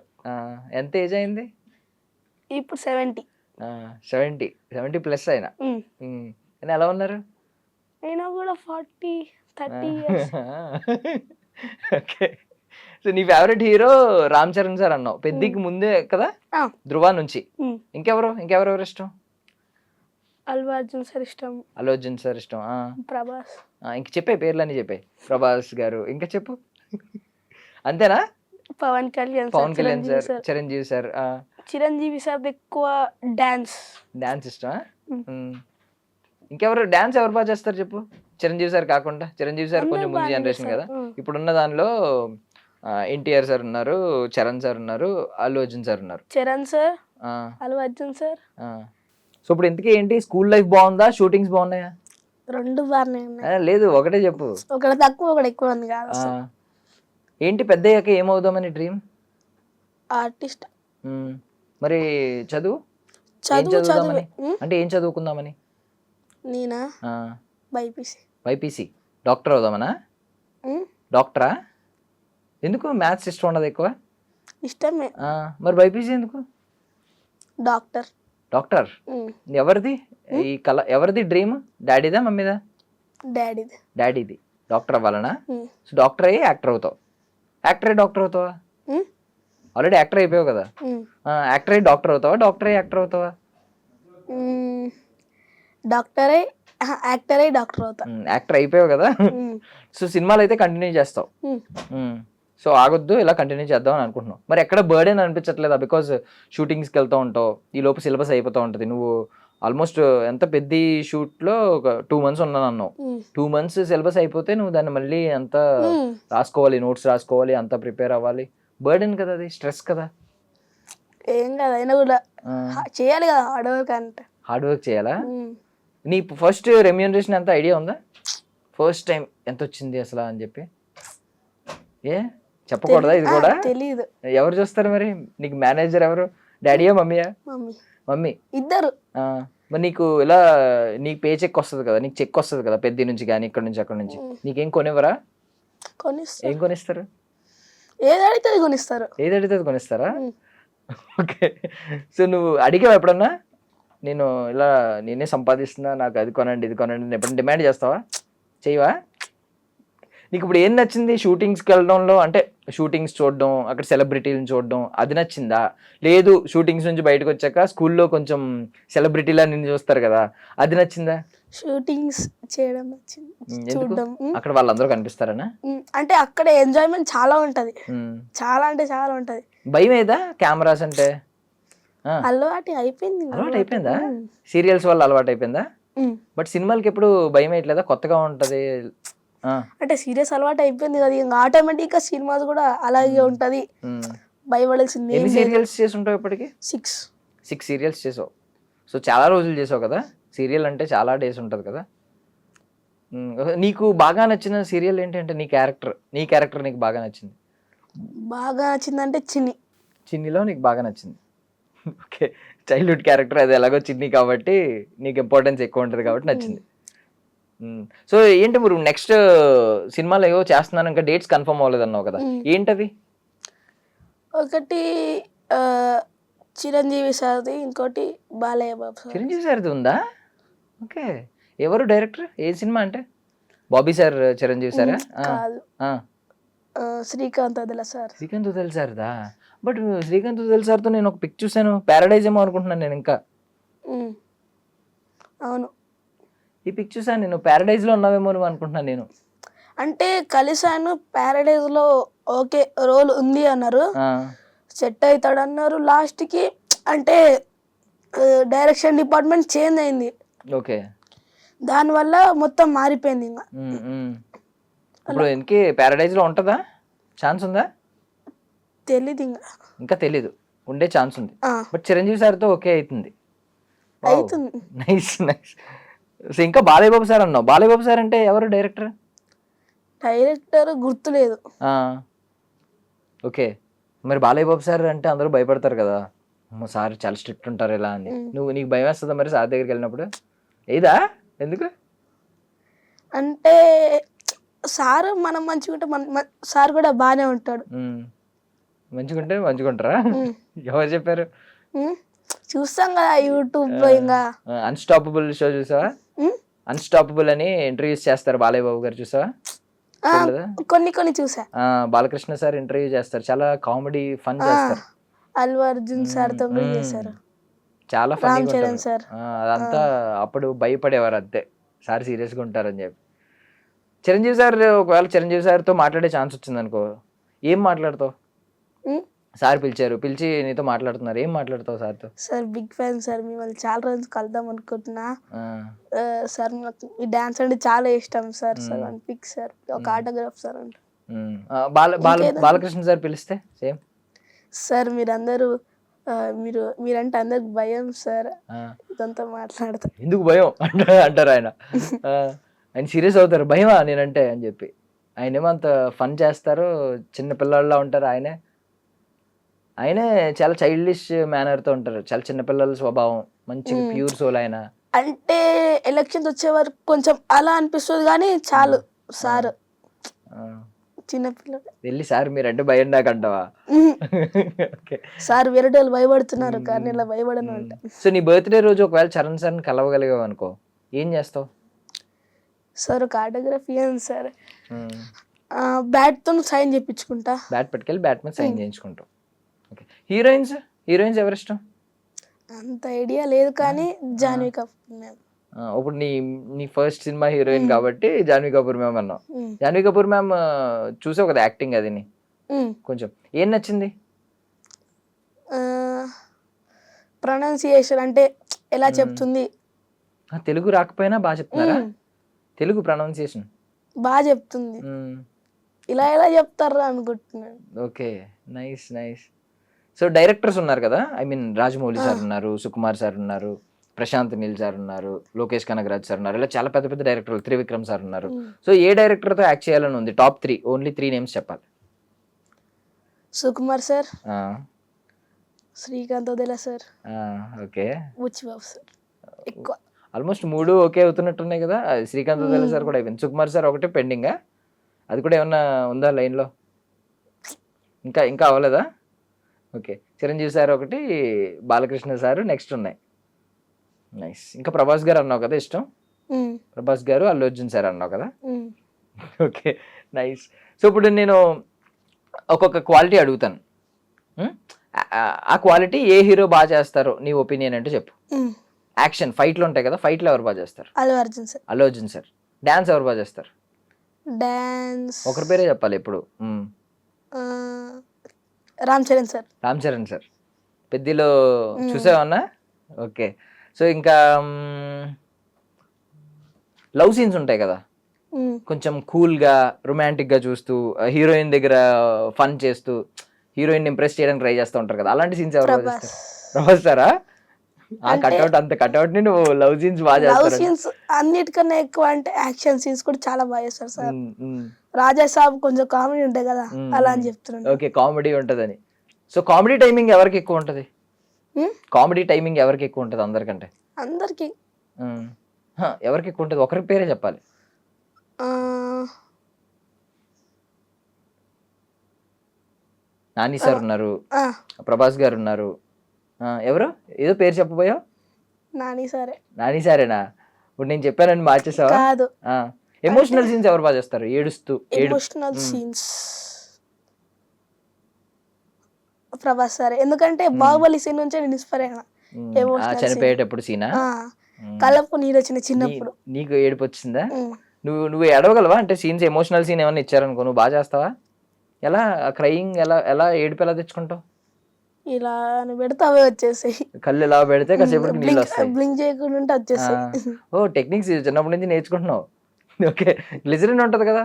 ఎంత ఏజ్ అయింది ఇప్పుడు? 70. 70 ప్లస్ అయినా ఎలా ఉన్నారు? అయినా కూడా 40-30 years. ఓకే, సో నీ favourite hero Ram Charan sir అన్నావు, పెద్దికి ముందే కదా, ధృవ నుంచి. ఇంకెవరెవరు ఇష్టం? అల్లు అర్జున్ సార్ ఇష్టం. అల్లు అర్జున్ సార్ ఇష్టం. ప్రభాస్. ఇంక చెప్పే పేర్లని చెప్పే, ప్రభాస్ గారు, ఇంకా చెప్పు. అంతేనా? Pawan Kalyan sir, Chiranjeevi sir. Chiranjeevi sir ఎక్కువ డాన్స్ ఇష్టం. ఇంకెవరు డాన్స్ ఎవరు బాగా చేస్తారు చెప్పు, చిరంజీవి సార్ కాకుండా? చిరంజీవి సార్ కొంచెం ముందు జనరేషన్ కదా, ఇప్పుడున్న దానిలో ఎన్టీఆర్ సార్ ఉన్నారు, చరణ్ సార్ ఉన్నారు, అల్లు అర్జున్ సార్ ఉన్నారు. Charan sir, Allu Arjun sir. So ఇప్పుడు ఇంతకీ ఏంటి, స్కూల్ లైఫ్ బాగుందా, షూటింగ్స్ బాగున్నాయా? రెండు బాగానే ఉన్నాయి. లేదు, ఒకటే చెప్పు. ఒకటి తక్కువ ఒకటి ఎక్కువ ఉంది కాదు. ఏంటి పెద్ద అయ్యాక ఏమవుదామని డ్రీమ్? ఆర్టిస్ట్. మరి చదువు అంటే ఏం చదువుకుందామని? నేనా? బైపీసీ. డాక్టర్ అవుదామనా? డాక్టరా? ఎందుకు, మ్యాథ్స్ ఇష్టం ఉండదు ఎక్కువ? ఇష్టమే. మరి బైపీసీ ఎందుకు? డాక్టర్ ఎవరిది ఈ కళ, ఎవరిది డ్రీమ్? డాడీదా మమ్మీదా? డాడీది. డాక్టర్ అవ్వాలనా? సో డాక్టర్ అయ్యి యాక్టర్ అవుతావు. యాక్టర్ అయ్యి డాక్టర్ అవుతావా? ఆల్రెడీ యాక్టర్ అయిపోయావు కదా, యాక్టర్ అయ్యి డాక్టర్ అవుతావా, డాక్టర్ అయ్యి యాక్టర్ అవుతావా? యాక్టర్ అయిపోయావు కదా, సో సినిమాలు అయితే కంటిన్యూ చేస్తావు. సో ఆగొద్దు, ఇలా కంటిన్యూ చేద్దాం అని అనుకుంటున్నావు. మరి ఎక్కడ బర్డెన్ అనిపించట్లేదా? బికాజ్ షూటింగ్స్కి వెళ్తూ ఉంటావు, ఈ లోపు సిలబస్ అయిపోతూ ఉంటుంది. నువ్వు ఆల్మోస్ట్ ఎంత పెద్ద షూట్లో ఒక 2 months ఉన్నాను అన్నావు. 2 months సిలబస్ అయిపోతే నువ్వు దాన్ని మళ్ళీ అంత రాసుకోవాలి, నోట్స్ రాసుకోవాలి, అంత ప్రిపేర్ అవ్వాలి. బర్డెన్ కదా అది, స్ట్రెస్ కదా. ఏం కదా, అయినా కూడా చేయాలి కదా, హార్డ్ వర్క్ చేయాలా? నీ ఫస్ట్ రెమ్యూనరేషన్ ఎంత ఐడియా ఉందా? ఫస్ట్ టైం ఎంత వచ్చింది అసలు అని చెప్పి? చెప్పకూడదా ఇది కూడా? తెలీదు. ఎవరు చూస్తారు మరి నీకు? మేనేజర్ ఎవరు, డాడీయా మమ్మీయా? మమ్మీ. ఇద్దరు. మరి నీకు ఇలా నీకు పే చెక్ వస్తుంది కదా, నీకు చెక్ వస్తుంది కదా పెద్ద నుంచి కానీ, ఇక్కడ నుంచి అక్కడ నుంచి, నీకేం కొనివ్వరా? ఏం కొనిస్తారు? ఏది అడిగితే కొనిస్తారా? ఓకే, సో నువ్వు అడిగావు ఎప్పుడన్నా, నేను ఇలా నేనే సంపాదిస్తున్నా, నాకు అది కొనండి ఇది కొనండి, ఎప్పుడైనా డిమాండ్ చేస్తావా? చేయవా? నీకు ఇప్పుడు ఏం నచ్చింది షూటింగ్స్కి వెళ్ళడంలో? అంటే షూటింగ్స్ చూడడం, అక్కడ సెలబ్రిటీలను చూడడం అది నచ్చిందా? లేదు షూటింగ్స్ నుంచి బయటకు వచ్చాక స్కూల్లో కొంచెం సెలబ్రిటీలా నిన్ను చూస్తారు కదా, అది నచ్చిందా? షూటింగ్స్ చేయడం నచ్చింది, ఎందుకు? చూడడం. అక్కడ వాళ్ళందరూ కనిపిస్తారనా? అంటే అక్కడ ఎంజాయ్మెంట్ చాలా ఉంటది, చాలా అంటే చాలా ఉంటది. భయం ఏదా కెమెరాస్ అంటే? అలవాటు అయిపోయింది ఇంకా. అలవాటు అయిపోయిందా? సీరియల్స్ వల్ల అలవాటు అయిపోయిందా? బట్ సినిమాలకి ఎప్పుడు భయం వేయట్లేదా? కొత్తగా ఉంటది. అంటే సీరియస్ అలవాటు అయిపోయింది కదా, ఇంకా ఆటోమేటిక్ గా సినిమాస్ కూడా అలాగే ఉంటది, భయపడాల్సింది. ఎన్ని సీరియల్స్ చేసి ఉంటావు ఇప్పటికి? 6 సీరియల్స్ చేసావు. సో చాలా రోజులు చేసావు కదా, సీరియల్ అంటే చాలా డేస్ ఉంటుంది కదా. నీకు బాగా నచ్చిన సీరియల్ ఏంటి అంటే నీ క్యారెక్టర్ నీకు బాగా నచ్చింది? బాగా నచ్చిందంటే చిన్నిలో నీకు బాగా నచ్చింది. ఓకే, చైల్డ్హుడ్ క్యారెక్టర్ అది, ఎలాగో చిన్ని కాబట్టి నీకు ఇంపార్టెన్స్ ఎక్కువ ఉంటుంది కాబట్టి నచ్చింది. సో ఏంటి మీరు నెక్స్ట్ సినిమాలో ఏవో చేస్తున్నాను, ఇంకా డేట్స్ కన్ఫర్మ్ అవ్వలేదు అన్నావు కదా, ఏంటవి? ఒకటి చిరంజీవి సార్ది, ఇంకోటి బాలయ్య బాబు సార్. చిరంజీవి సార్ది ఉందా? ఓకే, ఎవరు డైరెక్టర్? ఏ సినిమా అంటే? బాబీ సార్ చిరంజీవి సారా? కాదు, శ్రీకాంత్ వదల సార్. శ్రీకాంత్ వదల సార్దా? బట్ శ్రీకాంత్ వదల సార్తో నేను ఒక పిక్ చూసాను, ప్యారడైజ్ ఏమో అనుకుంటున్నాను నేను. ఇంకా అవును, ఈ పిక్ చూసాను నేను, ప్యారడైజ్ లో ఉన్నావేమో నువ్వు అనుకుంటున్నాను నేను. అంటే కలిసాను, ప్యారడైజ్ లో ఓకే రోల్ ఉంది అన్నారు, సెట్ అవుతాడు అన్నారు. లాస్ట్ కి అంటే డైరెక్షన్ డిపార్ట్మెంట్ చేంజ్ అయింది. ఓకే, దానివల్ల మొత్తం మారిపోయింది. ఇంకా ఇప్పుడు ఇంకే ప్యారడైజ్ లో ఉంటుందా? ఛాన్స్ ఉందా? తెలీదు, ఇంకా తెలీదు, ఉండే ఛాన్స్ ఉంది. బట్ చిరంజీవి సార్తో ఓకే అవుతుంది. Nice nice. సో ఇంకా బాలయ్య బాబు సార్ అన్నావు. బాలయ్య బాబు సార్ అంటే ఎవరు డైరెక్టర్? గుర్తులేదు. ఓకే, మరి బాలయ్య బాబు సార్ అంటే అందరూ భయపడతారు కదా, సార్ చాలా స్ట్రిక్ట్ ఉంటారు ఇలా అని. నీకు భయం వేస్తుందా మరి సార్ దగ్గరికి వెళ్ళినప్పుడు? ఏదా? ఎందుకు అంటే సార్ మనం మంచిగుంటే సార్ కూడా బాగానే ఉంటాడు. మంచిగుంటే మంచిగుంటారా? ఎవరు చెప్పారు? చూస్తాం కదా యూట్యూబ్ లో. ఇంకా అన్స్టాపబుల్ షో చూసావా? అన్స్టాపబుల్ అని ఇంటర్వ్యూస్ చేస్తారు బాలయ్య బాబు గారు, చూసావా? కొన్ని చూసా. బాలకృష్ణ సార్ ఇంటర్వ్యూ చేస్తారు, చాలా కామెడీ ఫన్ చేస్తారు. అల్లు అర్జున్ సార్ తో చేశారు, చాలా ఫన్నీ చరణ్ సార్. అదంతా అప్పుడు భయపడేవారు అంతే, సార్ సీరియస్ గా ఉంటారని చెప్పి. చిరంజీవి సార్, ఒకవేళ చిరంజీవి సార్తో మాట్లాడే ఛాన్స్ వచ్చింది అనుకో, ఏం మాట్లాడతావు? సార్ పిలిచి నీతో మాట్లాడుతున్నారు, ఏం మాట్లాడతావు సార్తో? సార్ బిగ్ ఫ్యాన్ సార్, మిమ్మల్ని చాలా రోజులు కలుద్దాం అనుకుంటున్నా సార్, నాకు ఈ డాన్స్ అంటే చాలా ఇష్టం sir, sir one pic sir, ఒక ఆటోగ్రాఫ్ సార్ అంట. బాలకృష్ణ సార్ పిలిస్తే సేమ్ సార్, మీరంటే అందరికి భయం సార్, ఇదంతా మాట్లాడతారు. ఎందుకు భయం అంటారు ఆయన సీరియస్ అవుతారు, భయమా నేనంటే అని చెప్పి. ఆయన ఏమో అంత ఫన్ చేస్తారు, చిన్న పిల్లల్లా ఉంటారు. ఆయనే చాలా చైల్డిష్ మేనర్తో ఉంటారు, చాలా చిన్నపిల్లల స్వభావం, మంచి ప్యూర్ సోల్ ఆయన. అంటే ఎలక్షన్స్ వచ్చే వరకు కొంచెం అలా అనిపిస్తుంది కానీ చాలు సార్ చిన్నపిల్లలు. వెళ్ళి సార్ మీరంటే భయం నాకంటావా? సార్ వేరే వాళ్ళు భయపడుతున్నారు కానీ ఇలా భయపడను అంట. సో నీ బర్త్డే రోజు ఒకవేళ చరణ్ సార్ని కలవగలిగావు అనుకో, ఏం చేస్తావు? సార్ ఒక ఆటోగ్రాఫ్ ఇవ్వండి సార్, బ్యాట్ తో సైన్ చేయించుకుంటా. బ్యాట్ పట్టుకెళ్ళి బ్యాట్ మీద సైన్ చేయించుకుంటావు. ఓకే, హీరోయిన్స్ ఎవరు ఇష్టం? అంత ఐడియా లేదు కానీ జాన్వీ కపూర్. ఇప్పుడు నీ ఫస్ట్ సినిమా హీరోయిన్ కాబట్టి జాన్వీ కపూర్ మ్యామ్ అన్నావు. జాన్వీ కపూర్ మ్యామ్ చూసావు కదా యాక్టింగ్, అది కొంచెం ఏం నచ్చింది? ప్రొనౌన్సియేషన్ అంటే ఎలా చెప్తుంది, తెలుగు రాకపోయినా బాగా చెప్తున్నారా? తెలుగు ప్రొనౌన్సియేషన్ బాగా చెప్తుంది, ఇలా ఎలా చెప్తారా అనుకుంటున్నాను. Okay, nice nice. So directors ఉన్నారు కదా, ఐ మీన్ రాజమౌళి సార్ ఉన్నారు, సుకుమార్ సార్ ఉన్నారు, ప్రశాంత్ నీల్ సార్ ఉన్నారు, లోకేష్ కనగరాజ్ సార్ ఉన్నారు, ఇలా చాలా పెద్ద పెద్ద డైరెక్టర్లు, త్రివిక్రమ్ సార్ ఉన్నారు. సో ఏ డైరెక్టర్తో యాక్ట్ చేయాలని ఉంది? టాప్ 3, ఓన్లీ 3 నేమ్స్ చెప్పాలి. Sukumar sir, Srikanth Odela sir, okay, Buchibabu sir. ఎక్కువ ఆల్మోస్ట్ 3 ఓకే అవుతున్నట్టున్నాయి కదా. శ్రీకాంత్ వదల సార్ కూడా అయిపోయింది, సుకుమార్ సార్ ఒకటే పెండింగా, అది కూడా ఏమన్నా ఉందా లైన్లో? ఇంకా అవ్వలేదా? ఓకే, చిరంజీవి సార్ ఒకటి, బాలకృష్ణ సార్ నెక్స్ట్ ఉన్నాయి. నైస్. ఇంకా ప్రభాస్ గారు అన్నావు కదా ఇష్టం, ప్రభాస్ గారు, అల్లు అర్జున్ సార్ అన్నావు కదా. Okay, nice. సో ఇప్పుడు నేను ఒక్కొక్క క్వాలిటీ అడుగుతాను. ఆ క్వాలిటీ ఏ హీరో బాగా చేస్తారో నీ ఒపీనియన్ అంటే చెప్పు. యాక్షన్ ఫైట్లు ఉంటాయి కదా, ఫైట్లు ఎవరు బాగా చేస్తారు? Allu Arjun sir. Allu Arjun sir. Dance ఎవరు బాగా చేస్తారు? డాన్స్ ఒకరి పేరే చెప్పాలి ఎప్పుడు. రామ్ చరణ్ సార్. రామ్ చరణ్ సార్. పెద్దిలో చూసావన్నా? ఓకే. సో ఇంకా లవ్ సీన్స్ ఉంటాయి కదా, కొంచెం కూల్గా రొమాంటిక్గా చూస్తూ హీరోయిన్ దగ్గర ఫన్ చేస్తూ హీరోయిన్ ఇంప్రెస్ చేయడానికి ట్రై చేస్తూ ఉంటారు కదా, అలాంటి సీన్స్ ఎవరు బాగా చేస్తారు? ప్రభాస్ సారా? ఆ కట్అవుట్ అంత కట్అవుట్ ని నువ్వు లవ్ సీన్స్ బాగా లవ్ చేస్తారు. సీన్స్ అన్నిటికన్నా ఎక్కువ అంటే యాక్షన్ సీన్స్ కూడా చాలా బాగా చేస్తారు సార్. రాజా సాబ్ కొంచెం కామెడీ ఉంటాయి కదా, అలా అని చెప్తున్నాను. ఓకే, కామెడీ ఉంటదని. సో కామెడీ టైమింగ్ ఎవరికి ఎక్కువ ఉంటది? కామెడీ టైమింగ్ ఎవరికి ఎక్కువ ఉంటది అందరికంటే? అందరికి. ఎవరికి ఎక్కువ ఉంటది? ఒకరి పేరే చెప్పాలి. నాని సార్ ఉన్నారు, ప్రభాస్ గారు ఉన్నారు, ఎవరు ఏదో పేరు చెప్పబోయావు? నాని సారే. నాని సారేనా? ఇప్పుడు నేను చెప్పానని మార్చేసావా? కాదు. ఎమోషనల్ సీన్స్ ఎవరు బాగా చేస్తారు? ఏడుస్తూ ఎమోషనల్ సీన్స్ ప్రభాస్ సార్. ఎందుకంటే బాహుబలి సీన్ నుంచే నేను ఇన్స్పైర్ అయినా. చనిపోయేటప్పుడు సీనా? కళ్ళకు నీరు వచ్చిన చిన్నప్పుడు. నీకు ఏడుపు వచ్చిందా? నువ్వు ఏడవగలవా? అంటే సీన్స్ ఎమోషనల్ సీన్ ఏమన్నా ఇచ్చారనుకో నువ్వు బాగా చేస్తావా? ఎలా క్రయింగ్ ఎలా ఏడుపు ఎలా తెచ్చుకుంటావు? ఇలా పెడితే అవే వచ్చేసాయి. కళ్ళు ఎలా పెడితే కాసేపటికి నీళ్ళు వస్తాయి. బ్లింక్ చేయకుండా వచ్చేసాయి. ఓ టెక్నిక్స్ చిన్నప్పటి నుంచి నేర్చుకుంటున్నావు. ఓకే. గ్లిజరిన్ ఉంటది కదా,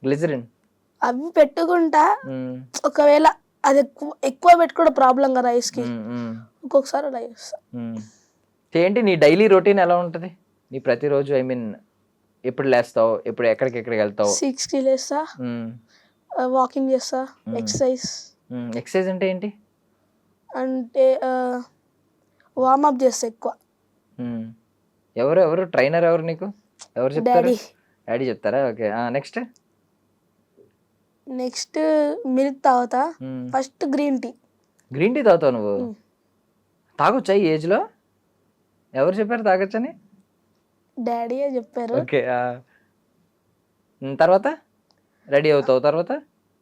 గ్లిజరిన్ అవి పెట్టుకుంటా. ఒకవేళ అది ఎక్కువ పెట్టుకోవడం ప్రాబ్లం కదా రైస్ కి, ఒక్కొక్కసారి అలా చేస్తా. ఏంటి నీ డైలీ రొటీన్ ఎలా ఉంటది? నీ ప్రతిరోజు ఐ మీన్ ఎప్పుడు లేస్తావు, ఎప్పుడు ఎక్కడికి వెళ్తావు? 6కి లేస్తా, వాకింగ్ చేస్తా, ఎక్సర్సైజ్. ఎక్సర్సైజ్ అంటే ఏంటి? అంటే వార్మప్ చేస్తా ఎక్కువ. ఎవరు ట్రైనర్ ఎవరు నీకు? ఎవరు చెప్తారు? డాడీ. డాడీ చెప్తారా? ఓకే. నెక్స్ట్ మిల్క్ తాగుతా. First green tea. Green tea తాగుతావు నువ్వు? తాగొచ్చా ఈ ఏజ్ లో? ఎవరు చెప్పారు తాగొచ్చని? డాడీయే చెప్పారు. ఓకే. తర్వాత రెడీ అవుతావు, తర్వాత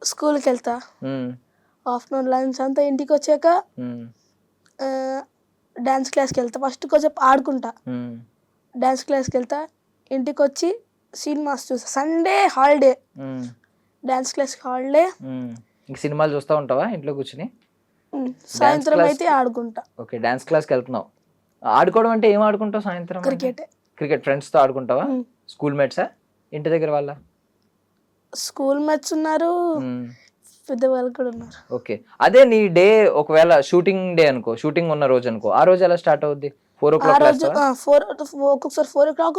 స్కూల్కి వెళ్తా. ఆఫ్టర్నూన్ లంచ్ అంతా ఇంటికి వచ్చాక డాన్స్ క్లాస్కి వెళ్తా. ఫస్ట్ కొంచెం ఆడుకుంటా, డాన్స్ క్లాస్కి వెళ్తా. ఇంటికి వచ్చి సినిమాస్ చూస్తా. సండే హాలిడే, డాన్స్ క్లాస్కి హాలిడే. సినిమాలు చూస్తూ ఉంటావా ఇంట్లో కూర్చుని? సాయంత్రం అయితే ఆడుకుంటా. ఓకే, డాన్స్ క్లాస్కి వెళ్తున్నావు. ఆడుకోవడం అంటే ఏం ఆడుకుంటావు సాయంత్రం? క్రికెట్ ఫ్రెండ్స్తో ఆడుకుంటావా? స్కూల్ మేట్సా, ఇంటి దగ్గర వాళ్ళ? స్కూల్ మేట్స్ ఉన్నారు, పెద్దవాళ్ళు కూడా ఉన్నారు. ఓకే. అదే నీ డే ఒకవేళ షూటింగ్ డే అనుకో, షూటింగ్ ఉన్న రోజు అనుకో, ఆ రోజు ఎలా స్టార్ట్ అవుద్ది? 4 o'clock? ఒక్కొక్కసారి 4 o'clock,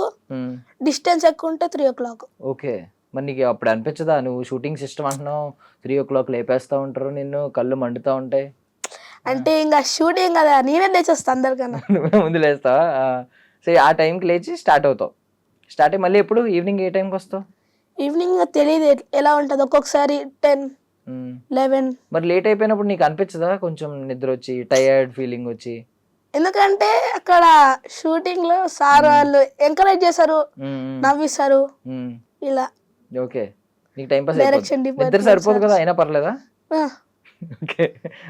డిస్టెన్స్ ఎక్కువ ఉంటే 3 o'clock. ఓకే. మరి నీకు అప్పుడు అనిపించదా, నువ్వు షూటింగ్ సిస్టమ్ అంటున్నావు, 3 o'clock లేపేస్తా ఉంటారు నిన్ను, కళ్ళు మండుతూ ఉంటాయి? అంటే ఇంకా షూటింగ్ కదా, నేనే లేచేస్తా అందరికన్నా. నువ్వే ముందు లేస్తావా? సో ఆ టైంకి లేచి స్టార్ట్ అవుతావు. స్టార్ట్ అయ్యి మళ్ళీ ఎప్పుడు ఈవినింగ్ ఏ టైంకి వస్తావు? ఈవినింగ్ తెలియదు ఎలా ఉంటుంది, ఒక్కొక్కసారి 10, 11. మరి లేట్ అయిపోయినప్పుడు నీకు అనిపించదా కొంచెం నిద్ర వచ్చి, టైర్డ్ ఫీలింగ్ వచ్చి? ఎందుకంటే అక్కడ షూటింగ్ లో సార్ వాళ్ళు ఎంకరేజ్ చేస్తారు, నవ్విస్తారు ఇలా. ఓకే. నీకు టైం పాస్ డైరెక్షన్ నిద్ర సరిపోదు కదా, అయినా పర్లేదా? ఓకే.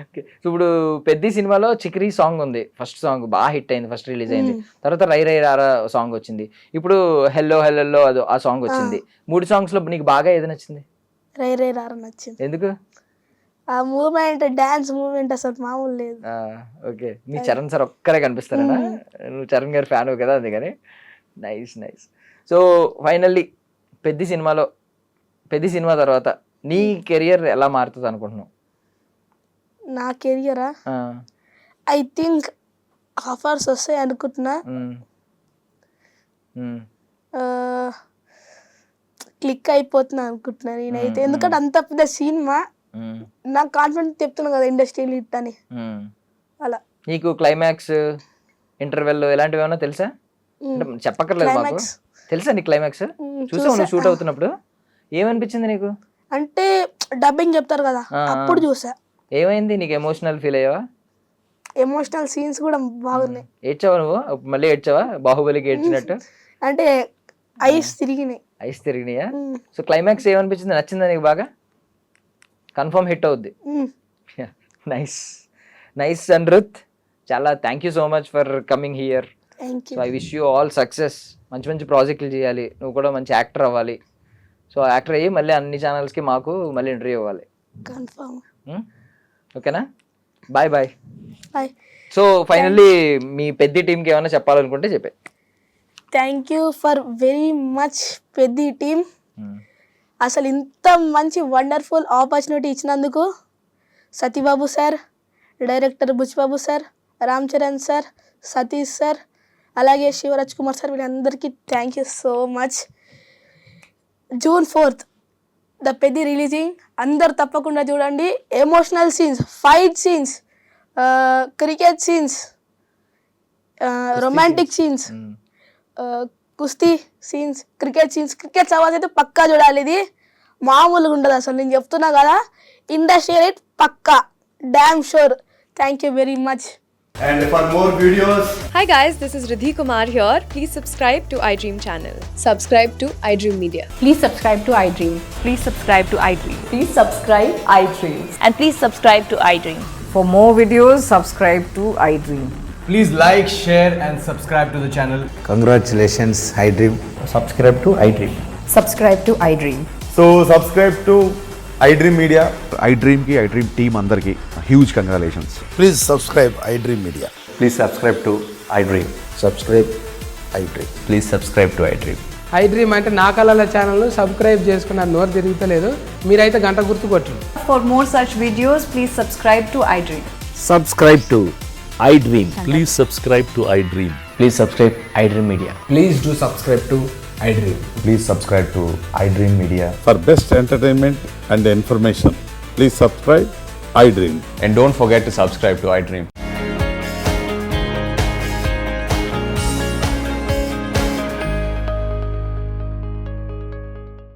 ఓకే. ఇప్పుడు పెద్ద సినిమాలో చిక్రీ సాంగ్ ఉంది, ఫస్ట్ సాంగ్ బాగా హిట్ అయింది, ఫస్ట్ రిలీజ్ అయింది. తర్వాత రై రై రారా సాంగ్ వచ్చింది, ఇప్పుడు హెల్లో హెల్లో అదో ఆ సాంగ్ వచ్చింది. 3 songs లో నీకు బాగా ఏది నచ్చింది? రై రై రారా నచ్చింది. ఎందుకు? ఆ మూమెంట్, డాన్స్ మూమెంట్ అసలు మామూలు లేదు. ఓకే. నీ చరణ్ సార్ ఒక్కరే కనిపిస్తారా? నువ్వు చరణ్ గారి ఫ్యాన్ కదా, అందుకని. Nice nice. సో ఫైనల్లీ పెద్ద సినిమా తర్వాత నీ కెరియర్ ఎలా మారుతుంది అనుకుంటున్నావు? నా కెరియరా ఐ థింక్ ఆఫర్స్ వస్తాయి అనుకుంటున్నా. క్లిక్ అయిపోతున్నా అనుకుంటున్నా నేనైతే. ఎందుకంటే అంత పెద్ద సినిమా, నాకు కాన్ఫిడెంట్ చెప్తున్నా కదా ఇండస్ట్రీ హిట్ అని. అలా నీకు క్లైమాక్స్, ఇంటర్వెల్ ఇలాంటివి ఏమైనా తెలుసా? చెప్పక్కర్లేదు మాకు, తెలుసా నీ క్లైమాక్స్? చూసావు నువ్వు షూట్ అవుతున్నప్పుడు? ఏమనిపించింది నీకు? అంటే డబ్బింగ్ చెప్తారు కదా, అప్పుడు చూసా. ఏమైంది నీకు? ఎమోషనల్ ఫీల్ అయ్యావా? ఎమోషనల్ సీన్స్ కూడా బాగున్నాయి. ఏడ్చావా నువ్వు? మళ్ళీ ఏడ్చావా బాహుబలికి ఏడ్చినట్టు? అంటే ఐస్ తిరిగినాయి. ఐస్ తిరిగినాయా? సో క్లైమాక్స్ ఏమనిపించింది, నచ్చిందా నీకు బాగా? కన్ఫర్మ్ హిట్ అవుద్ది. నైస్ నైస్ అనిరుద్, చాలా thank you so much for coming here. Thank so you. I wish you all success. మంచి మంచి ప్రాజెక్టులు చేయాలి, నువ్వు కూడా మంచి యాక్టర్ అవ్వాలి. సో యాక్టర్ అయ్యి మళ్ళీ అన్ని ఛానల్స్కి మాకు మళ్ళీ ఇంటర్వ్యూ ఇవ్వాలి. కన్ఫర్మ్. ఓకేనా? Bye bye. Bye. So finally మీ పెద్ద టీంకి ఏమైనా చెప్పాలనుకుంటే చెప్పే. Thank you for very much Peddi team. అసలు ఇంత మంచి వండర్ఫుల్ ఆపర్చునిటీ ఇచ్చినందుకు Satibabu sir, director Buchibabu sir, Ram Charan sir, Satish sir, అలాగే శివరాజ్ కుమార్ సార్, వీళ్ళందరికీ thank you so much. June 4th the Peddi releasing, అందరు తప్పకుండా చూడండి. Emotional scenes, fight scenes, cricket scenes, romantic scenes, కుస్తీ సీన్స్, క్రికెట్ సీన్స్, క్రికెట్ సవాల్స్ అయితే పక్కా చూడాలి. ఇది మామూలుగా ఉండదు అసలు, నేను చెప్తున్నా కదా. ఇండస్ట్రీ రేట్ పక్కా, damn sure. Thank you very much. And for more videos, Hi guys, this is Riddhi Kumar here. Please subscribe to iDream channel. Subscribe to iDream Media. Please subscribe to iDream. Please subscribe to iDream. Please subscribe iDream. And please subscribe to iDream. For more videos, subscribe to iDream. please like, share and subscribe to the channel. Congratulations, iDream. Subscribe to iDream. Subscribe to iDream. So subscribe to iDream Media. iDream ki iDream team అందరికి huge congratulations. Please subscribe iDream Media. Please subscribe to iDream. Subscribe iDream. Please subscribe to iDream. iDream అంటే నా కళల ఛానల్ సబ్స్క్రైబ్ చేసుకున్న నోరు తిరుగుతలేదు, మీరైతే గంట గుర్తు కొట్టండి. For more such videos, please subscribe to iDream. Subscribe to iDream. Please subscribe to iDream. Please subscribe iDream Media. Please do subscribe to iDream. Please subscribe to iDream Media. For best entertainment and information, please subscribe iDream. And don't forget to subscribe to iDream.